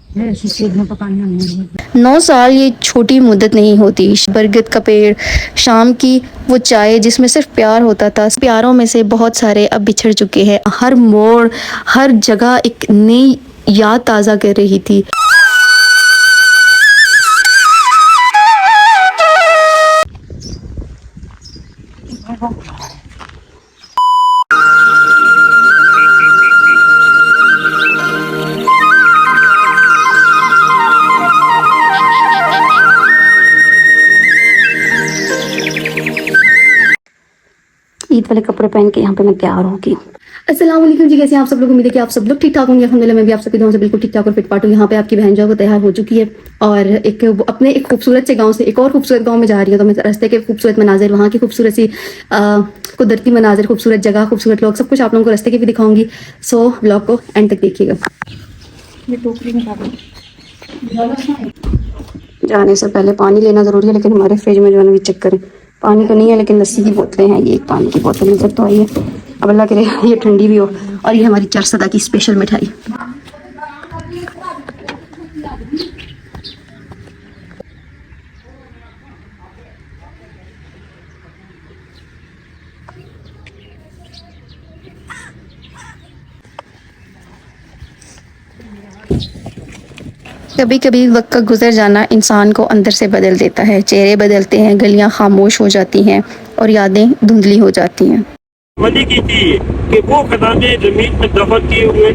9 साल ये छोटी मुद्दत नहीं होती। बरगद का पेड़, शाम की वो चाय जिसमें सिर्फ प्यार होता था, प्यारों में से बहुत सारे अब बिछड़ चुके हैं। हर मोड़, हर जगह एक नई याद ताज़ा कर रही थी। ईद वाले कपड़े पहन के यहाँ पे मैं तैयार होगी। अस्सलाम वालेकुम जी, कैसे हैं आप सब लोग? उम्मीद है कि आप सब लोग ठीक ठाक होंगे। अल्हम्दुलिल्लाह मैं भी आप सबकी दुआओं से बिल्कुल ठीक ठाक और फिट फाट हूँ। यहाँ पे आपकी बहन जो है वो तैयार हो चुकी है और अपने एक खूबसूरत से गांव से एक और खूबसूरत गांव में जा रही हूँ। तो मैं रास्ते के खूबसूरत मनाजिर, वहाँ की खूबसूरत सी कुदरती मनाजिर, खूबसूरत जगह, खूबसूरत लोग, सब कुछ आप लोगों को रास्ते के भी दिखाऊंगी। सो ब्लॉग को एंड तक देखिएगा। जाने से पहले पानी लेना ज़रूरी है, लेकिन हमारे फ्रिज में जो है ना, चेक करें, पानी तो नहीं है लेकिन लस्सी की बोतलें हैं। ये एक पानी की बोतल नजर तो आई है, अब अल्लाह करे ये ठंडी भी हो। और ये हमारी चरसदा की स्पेशल मिठाई। कभी कभी वक्त का गुजर जाना इंसान को अंदर से बदल देता है। चेहरे बदलते हैं, गलियां खामोश हो जाती हैं और यादें धुंधली हो जाती हैं। वली की थी कि वो खदाने जमीन में दफन किए हुए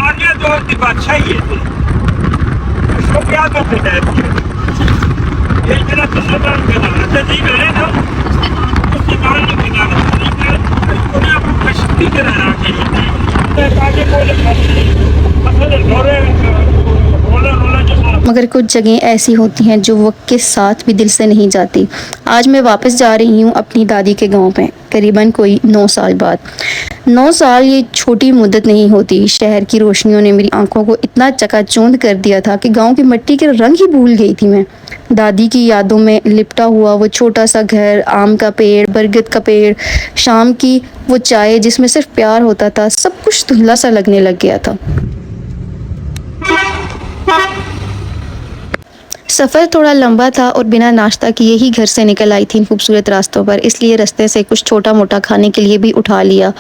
आगे जो है बादशाही है, उसको क्या करते हैं? ये मेरा तस्वीर अच्छा जी करे ना, उसके बाद में उन्हें अपनी कश्ती के रहना चाहिए। आगे मगर कुछ जगहें ऐसी होती हैं जो वक्त के साथ भी दिल से नहीं जाती। आज मैं वापस जा रही हूँ अपनी दादी के गांव में, करीबन कोई 9 साल बाद। 9 साल ये छोटी मुद्दत नहीं होती। शहर की रोशनियों ने मेरी आंखों को इतना चकाचौंध कर दिया था कि गांव की मिट्टी के रंग ही भूल गई थी मैं। दादी की यादों में लिपटा हुआ वो छोटा सा घर, आम का पेड़, बरगद का पेड़, शाम की वो चाय जिसमें सिर्फ प्यार होता था, सब कुछ धुंधला सा लगने लग गया था। सफ़र थोड़ा लंबा था और बिना नाश्ता किए ही घर से निकल आई थी इन खूबसूरत रास्तों पर, इसलिए रास्ते से कुछ छोटा मोटा खाने के लिए भी उठा लिया।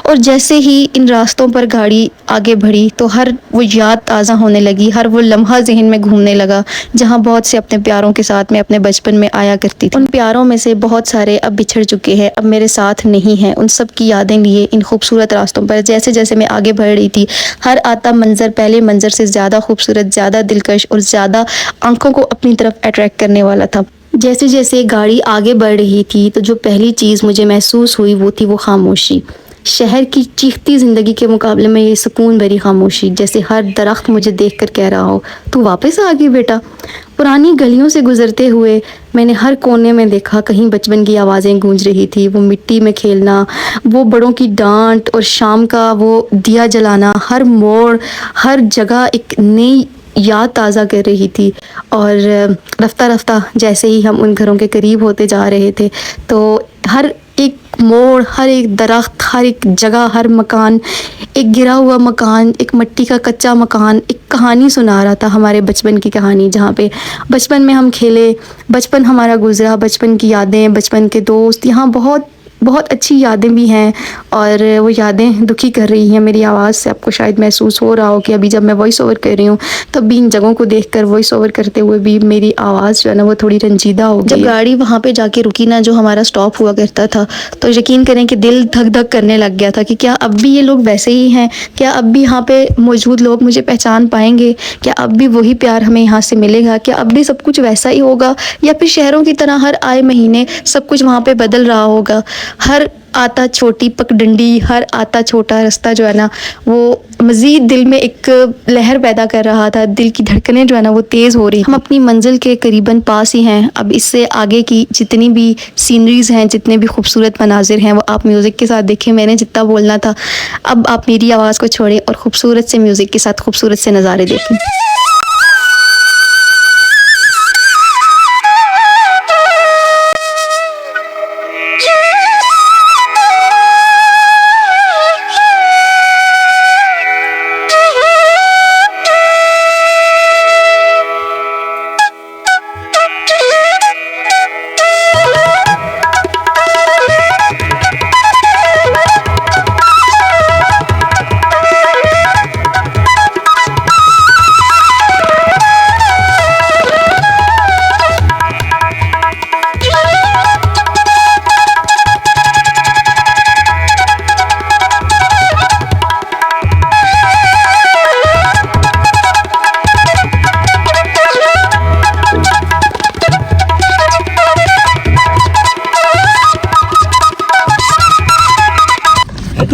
और जैसे ही इन रास्तों पर गाड़ी आगे बढ़ी तो हर वो याद ताज़ा होने लगी, हर वो लम्हा जहन में घूमने लगा जहाँ बहुत से अपने प्यारों के साथ मैं अपने बचपन में आया करती थी। उन प्यारों में से बहुत सारे अब बिछड़ चुके हैं, अब मेरे साथ नहीं हैं। उन सब की यादें लिए इन खूबसूरत रास्तों पर जैसे जैसे मैं आगे बढ़ रही थी, हर आता मंजर पहले मंजर से ज़्यादा खूबसूरत, ज़्यादा दिलकश और ज़्यादा आंखों को अपनी तरफ अट्रैक्ट करने वाला था। जैसे जैसे गाड़ी आगे बढ़ रही थी तो जो पहली चीज़ मुझे महसूस हुई वो थी वो खामोशी। शहर की चीखती ज़िंदगी के मुकाबले में ये सुकून भरी खामोशी, जैसे हर दरख्त मुझे देखकर कह रहा हो, तू वापस आ गई बेटा। पुरानी गलियों से गुजरते हुए मैंने हर कोने में देखा, कहीं बचपन की आवाज़ें गूंज रही थी, वो मिट्टी में खेलना, वो बड़ों की डांट और शाम का वो दिया जलाना। हर मोड़, हर जगह एक नई याद ताज़ा कर रही थी। और रफ्ता रफ्ता जैसे ही हम उन घरों के करीब होते जा रहे थे तो हर एक मोड़, हर एक दरख्त, हर एक जगह, हर मकान, एक गिरा हुआ मकान, एक मिट्टी का कच्चा मकान, एक कहानी सुना रहा था, हमारे बचपन की कहानी, जहाँ पे बचपन में हम खेले, बचपन हमारा गुजरा, बचपन की यादें, बचपन के दोस्त। यहाँ बहुत बहुत अच्छी यादें भी हैं और वो यादें दुखी कर रही हैं। मेरी आवाज़ से आपको शायद महसूस हो रहा हो कि अभी जब मैं वॉइस ओवर कर रही हूँ तब भी इन जगहों को देखकर, वॉइस ओवर करते हुए भी मेरी आवाज़ जो है ना वो थोड़ी रंजीदा हो गई। जब गाड़ी वहाँ पे जाके रुकी ना, जो हमारा स्टॉप हुआ करता था, तो यकीन करें कि दिल धक धक करने लग गया था कि क्या अब भी ये लोग वैसे ही हैं? क्या अब भी यहाँ पे मौजूद लोग मुझे पहचान पाएंगे? क्या अब भी वही प्यार हमें यहाँ से मिलेगा? क्या अब भी सब कुछ वैसा ही होगा, या फिर शहरों की तरह हर आए महीने सब कुछ वहाँ पे बदल रहा होगा? हर आता छोटी पगडंडी, हर आता छोटा रास्ता जो है ना वो मज़ीद दिल में एक लहर पैदा कर रहा था। दिल की धड़कनें जो है ना वो तेज़ हो रही। हम अपनी मंजिल के करीबन पास ही हैं। अब इससे आगे की जितनी भी सीनरीज़ हैं, जितने भी खूबसूरत मनाजिर हैं, वो आप म्यूज़िक के साथ देखें। मैंने जितना बोलना था, अब आप मेरी आवाज़ को छोड़ें और खूबसूरत से म्यूज़िक के साथ खूबसूरत से नज़ारे देखें।